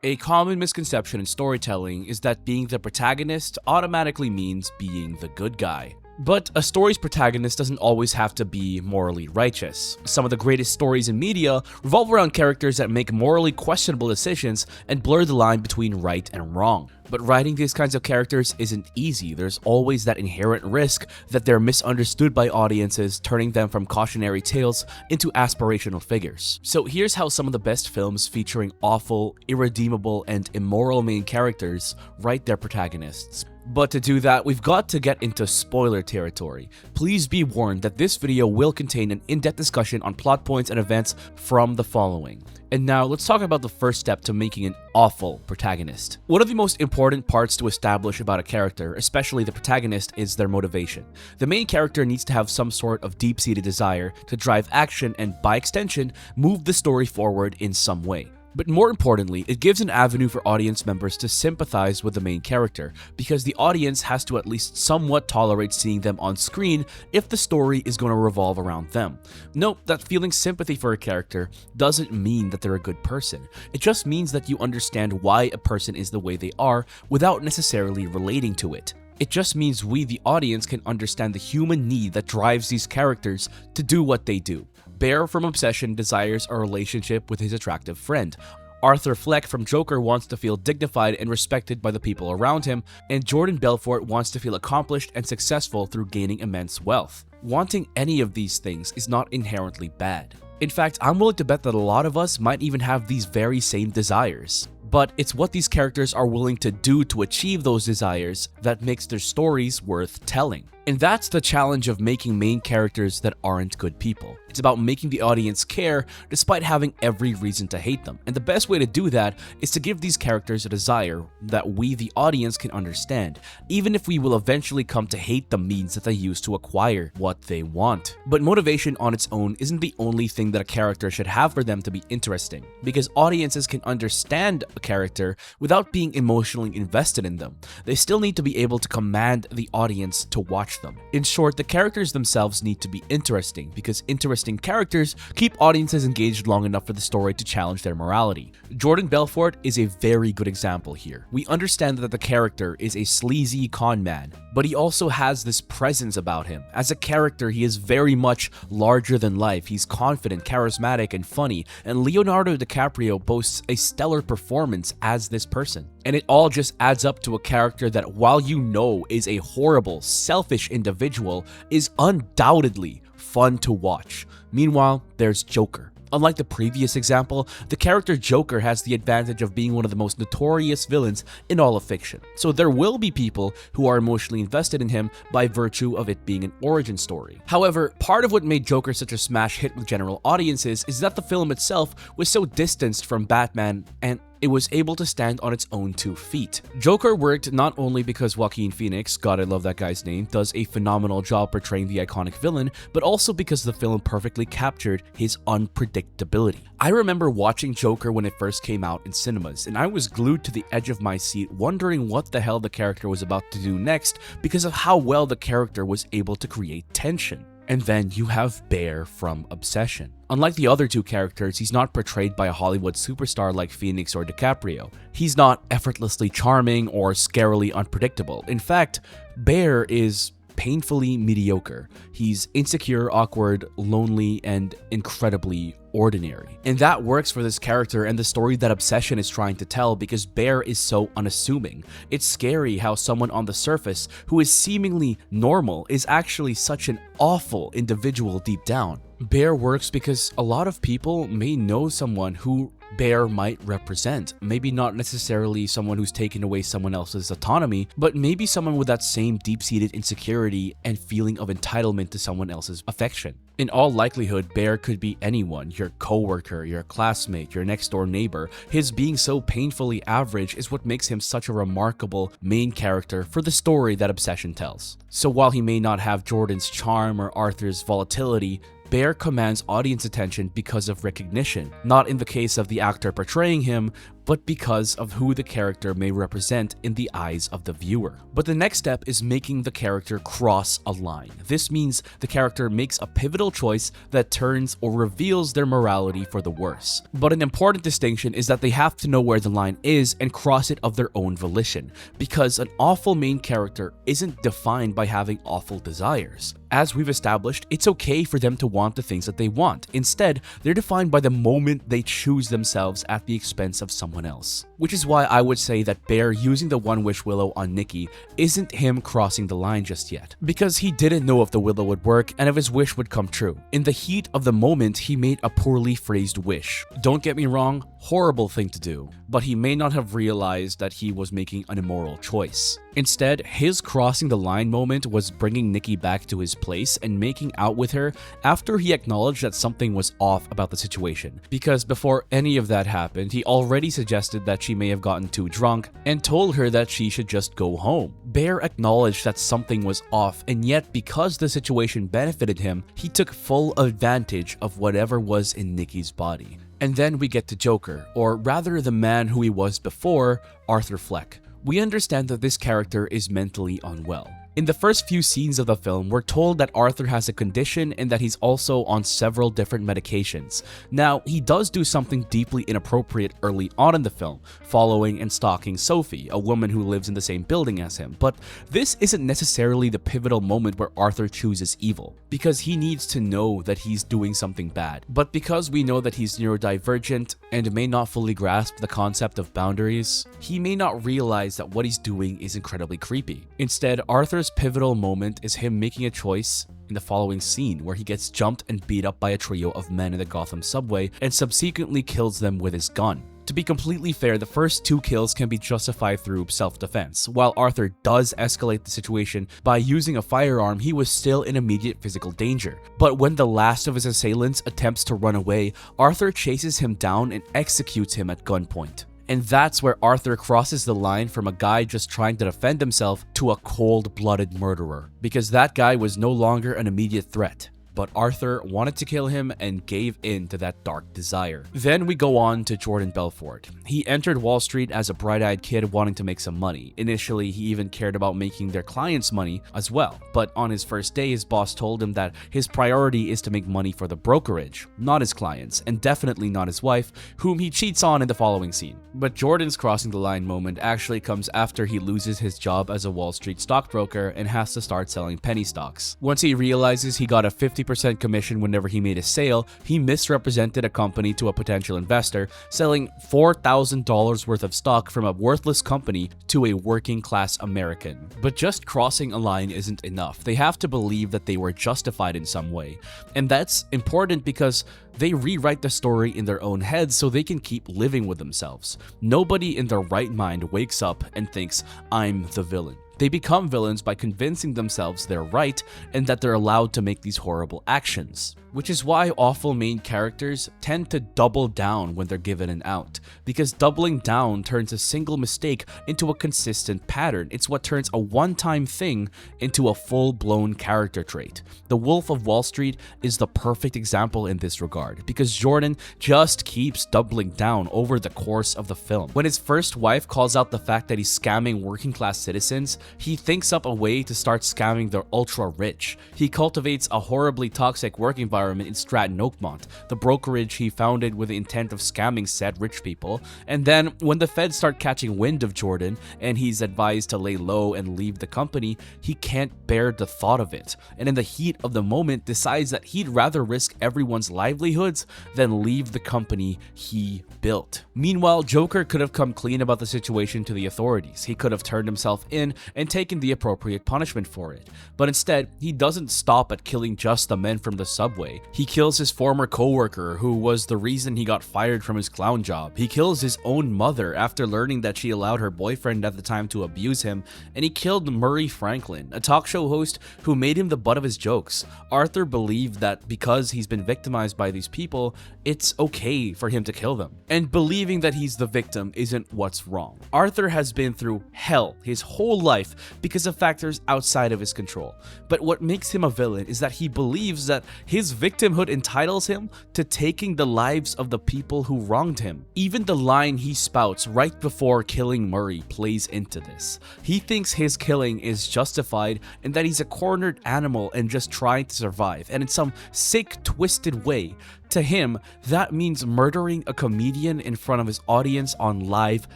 A common misconception in storytelling is that being the protagonist automatically means being the good guy. But a story's protagonist doesn't always have to be morally righteous. Some of the greatest stories in media revolve around characters that make morally questionable decisions and blur the line between right and wrong. But writing these kinds of characters isn't easy. There's always that inherent risk that they're misunderstood by audiences, turning them from cautionary tales into aspirational figures. So here's how some of the best films featuring awful, irredeemable, and immoral main characters write their protagonists. But to do that, we've got to get into spoiler territory. Please be warned that this video will contain an in-depth discussion on plot points and events from the following. And now let's talk about the first step to making an awful protagonist. One of the most important parts to establish about a character, especially the protagonist, is their motivation. The main character needs to have some sort of deep-seated desire to drive action and, by extension, move the story forward in some way. But more importantly, it gives an avenue for audience members to sympathize with the main character, because the audience has to at least somewhat tolerate seeing them on screen if the story is going to revolve around them. Note that feeling sympathy for a character doesn't mean that they're a good person. It just means that you understand why a person is the way they are without necessarily relating to it. It just means we, the audience, can understand the human need that drives these characters to do what they do. Bear from Obsession desires a relationship with his attractive friend. Arthur Fleck from Joker wants to feel dignified and respected by the people around him, and Jordan Belfort wants to feel accomplished and successful through gaining immense wealth. Wanting any of these things is not inherently bad. In fact, I'm willing to bet that a lot of us might even have these very same desires. But it's what these characters are willing to do to achieve those desires that makes their stories worth telling. And that's the challenge of making main characters that aren't good people. It's about making the audience care despite having every reason to hate them. And the best way to do that is to give these characters a desire that we, the audience, can understand, even if we will eventually come to hate the means that they use to acquire what they want. But motivation on its own isn't the only thing that a character should have for them to be interesting, because audiences can understand a character without being emotionally invested in them. They still need to be able to command the audience to watch them. In short, the characters themselves need to be interesting, because interesting characters keep audiences engaged long enough for the story to challenge their morality. Jordan Belfort is a very good example here. We understand that the character is a sleazy con man, but he also has this presence about him. As a character, he is very much larger than life. He's confident, charismatic, and funny, and Leonardo DiCaprio boasts a stellar performance as this person. And it all just adds up to a character that, while you know is a horrible, selfish individual, is undoubtedly fun to watch. Meanwhile, there's Joker. Unlike the previous example, the character Joker has the advantage of being one of the most notorious villains in all of fiction. So there will be people who are emotionally invested in him by virtue of it being an origin story. However, part of what made Joker such a smash hit with general audiences is that the film itself was so distanced from Batman, and it was able to stand on its own 2 feet. Joker worked not only because Joaquin Phoenix, God I love that guy's name, does a phenomenal job portraying the iconic villain, but also because the film perfectly captured his unpredictability. I remember watching Joker when it first came out in cinemas, and I was glued to the edge of my seat wondering what the hell the character was about to do next because of how well the character was able to create tension. And then you have Bear from Obsession. Unlike the other 2 characters, he's not portrayed by a Hollywood superstar like Phoenix or DiCaprio. He's not effortlessly charming or scarily unpredictable. In fact, Bear is painfully mediocre. He's insecure, awkward, lonely, and incredibly ordinary. And that works for this character and the story that Obsession is trying to tell, because Bear is so unassuming. It's scary how someone on the surface who is seemingly normal is actually such an awful individual deep down. Bear works because a lot of people may know someone who Bear might represent. Maybe not necessarily someone who's taken away someone else's autonomy, but maybe someone with that same deep-seated insecurity and feeling of entitlement to someone else's affection. In all likelihood, Bear could be anyone, your coworker, your classmate, your next-door neighbor. His being so painfully average is what makes him such a remarkable main character for the story that Obsession tells. So while he may not have Jordan's charm or Arthur's volatility, Bear commands audience attention because of recognition, not in the case of the actor portraying him, but because of who the character may represent in the eyes of the viewer. But the next step is making the character cross a line. This means the character makes a pivotal choice that turns or reveals their morality for the worse. But an important distinction is that they have to know where the line is and cross it of their own volition, because an awful main character isn't defined by having awful desires. As we've established, it's okay for them to want the things that they want. Instead, they're defined by the moment they choose themselves at the expense of someone else. Which is why I would say that Bear using the One Wish Willow on Nikki isn't him crossing the line just yet, because he didn't know if the willow would work and if his wish would come true. In the heat of the moment, he made a poorly phrased wish. Don't get me wrong, horrible thing to do, but he may not have realized that he was making an immoral choice. Instead, his crossing the line moment was bringing Nikki back to his place and making out with her after he acknowledged that something was off about the situation. Because before any of that happened, he already suggested that she may have gotten too drunk and told her that she should just go home. Bear acknowledged that something was off, and yet because the situation benefited him, he took full advantage of whatever was in Nikki's body. And then we get to Joker, or rather the man who he was before, Arthur Fleck. We understand that this character is mentally unwell. In the first few scenes of the film, we're told that Arthur has a condition and that he's also on several different medications. Now, he does do something deeply inappropriate early on in the film, following and stalking Sophie, a woman who lives in the same building as him. But this isn't necessarily the pivotal moment where Arthur chooses evil, because he needs to know that he's doing something bad. But because we know that he's neurodivergent and may not fully grasp the concept of boundaries, he may not realize that what he's doing is incredibly creepy. Instead, Arthur's pivotal moment is him making a choice in the following scene, where he gets jumped and beat up by a trio of men in the Gotham subway and subsequently kills them with his gun. To be completely fair, the first two kills can be justified through self-defense. While Arthur does escalate the situation by using a firearm, he was still in immediate physical danger. But when the last of his assailants attempts to run away, Arthur chases him down and executes him at gunpoint. And that's where Arthur crosses the line from a guy just trying to defend himself to a cold-blooded murderer, because that guy was no longer an immediate threat. But Arthur wanted to kill him and gave in to that dark desire. Then we go on to Jordan Belfort. He entered Wall Street as a bright-eyed kid wanting to make some money. Initially, he even cared about making their clients money as well. But on his first day, his boss told him that his priority is to make money for the brokerage, not his clients, and definitely not his wife, whom he cheats on in the following scene. But Jordan's crossing the line moment actually comes after he loses his job as a Wall Street stockbroker and has to start selling penny stocks. Once he realizes he got a 50% commission whenever he made a sale, he misrepresented a company to a potential investor, selling $4,000 worth of stock from a worthless company to a working-class American. But just crossing a line isn't enough. They have to believe that they were justified in some way. And that's important because they rewrite the story in their own heads so they can keep living with themselves. Nobody in their right mind wakes up and thinks, "I'm the villain." They become villains by convincing themselves they're right and that they're allowed to make these horrible actions. Which is why awful main characters tend to double down when they're given an out, because doubling down turns a single mistake into a consistent pattern. It's what turns a one-time thing into a full-blown character trait. The Wolf of Wall Street is the perfect example in this regard, because Jordan just keeps doubling down over the course of the film. When his first wife calls out the fact that he's scamming working-class citizens, he thinks up a way to start scamming the ultra-rich. He cultivates a horribly toxic work environment in Stratton Oakmont, the brokerage he founded with the intent of scamming said rich people. And then when the feds start catching wind of Jordan and he's advised to lay low and leave the company, he can't bear the thought of it, and in the heat of the moment decides that he'd rather risk everyone's livelihoods than leave the company he built. Meanwhile, Joker could have come clean about the situation to the authorities. He could have turned himself in and taken the appropriate punishment for it. But instead, he doesn't stop at killing just the men from the subway. He kills his former coworker, who was the reason he got fired from his clown job. He kills his own mother after learning that she allowed her boyfriend at the time to abuse him, and he killed Murray Franklin, a talk show host who made him the butt of his jokes. Arthur believed that because he's been victimized by these people, it's okay for him to kill them. And believing that he's the victim isn't what's wrong. Arthur has been through hell his whole life life because of factors outside of his control. But what makes him a villain is that he believes that his victimhood entitles him to taking the lives of the people who wronged him. Even the line he spouts right before killing Murray plays into this. He thinks his killing is justified and that he's a cornered animal and just trying to survive, and in some sick, twisted way, to him, that means murdering a comedian in front of his audience on live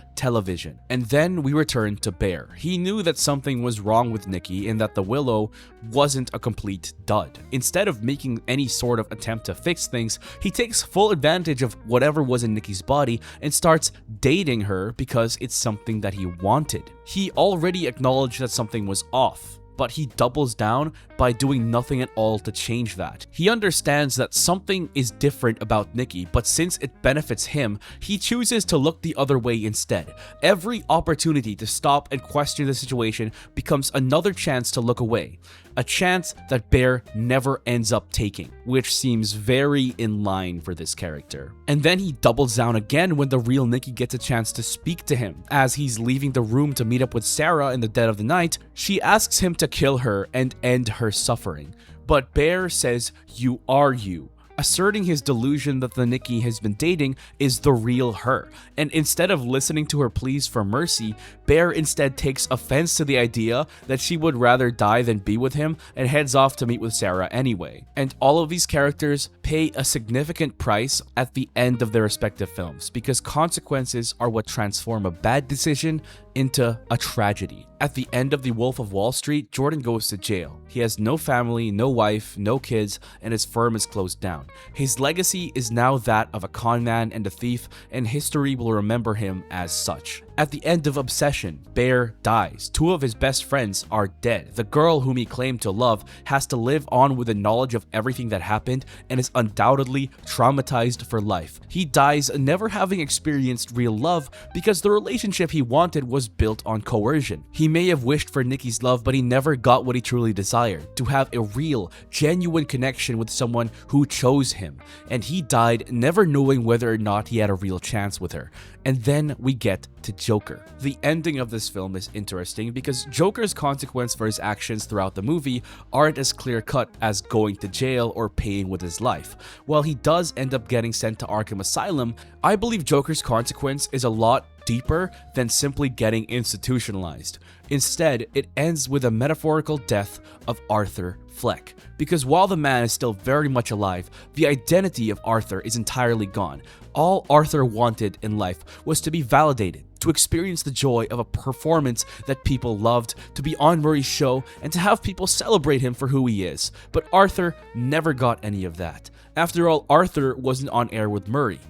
television. And then we return to Bear. He knew that something was wrong with Nikki and that the Willow wasn't a complete dud. Instead of making any sort of attempt to fix things, he takes full advantage of whatever was in Nikki's body and starts dating her because it's something that he wanted. He already acknowledged that something was off, but he doubles down by doing nothing at all to change that. He understands that something is different about Nikki, but since it benefits him, he chooses to look the other way instead. Every opportunity to stop and question the situation becomes another chance to look away. A chance that Bear never ends up taking, which seems very in line for this character. And then he doubles down again when the real Nikki gets a chance to speak to him. As he's leaving the room to meet up with Sarah in the dead of the night, she asks him to kill her and end her suffering. But Bear says, "You are you," asserting his delusion that the Nikki has been dating is the real her. And instead of listening to her pleas for mercy, Bear instead takes offense to the idea that she would rather die than be with him and heads off to meet with Sarah anyway. And all of these characters pay a significant price at the end of their respective films because consequences are what transform a bad decision into a tragedy. At the end of The Wolf of Wall Street, Jordan goes to jail. He has no family, no wife, no kids, and his firm is closed down. His legacy is now that of a con man and a thief, and history will remember him as such. At the end of Obsession, Bear dies. Two of his best friends are dead. The girl whom he claimed to love has to live on with the knowledge of everything that happened and is undoubtedly traumatized for life. He dies never having experienced real love because the relationship he wanted was built on coercion. He may have wished for Nikki's love, but he never got what he truly desired, to have a real, genuine connection with someone who chose him. And he died never knowing whether or not he had a real chance with her. And then we get to Joker. The ending of this film is interesting because Joker's consequence for his actions throughout the movie aren't as clear-cut as going to jail or paying with his life. While he does end up getting sent to Arkham Asylum, I believe Joker's consequence is a lot deeper than simply getting institutionalized. Instead, it ends with a metaphorical death of Arthur Fleck. Because while the man is still very much alive, the identity of Arthur is entirely gone. All Arthur wanted in life was to be validated, to experience the joy of a performance that people loved, to be on Murray's show, and to have people celebrate him for who he is. But Arthur never got any of that. After all, Arthur wasn't on air with Murray.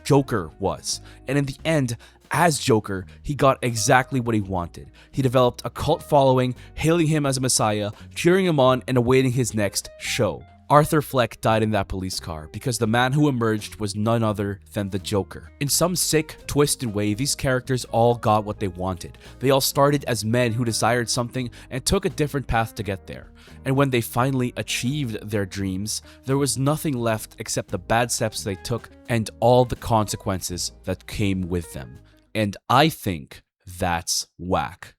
Joker was. And in the end, as Joker, he got exactly what he wanted. He developed a cult following, hailing him as a messiah, cheering him on, and awaiting his next show. Arthur Fleck died in that police car because the man who emerged was none other than the Joker. In some sick, twisted way, these characters all got what they wanted. They all started as men who desired something and took a different path to get there. And when they finally achieved their dreams, there was nothing left except the bad steps they took and all the consequences that came with them. And I think that's whack.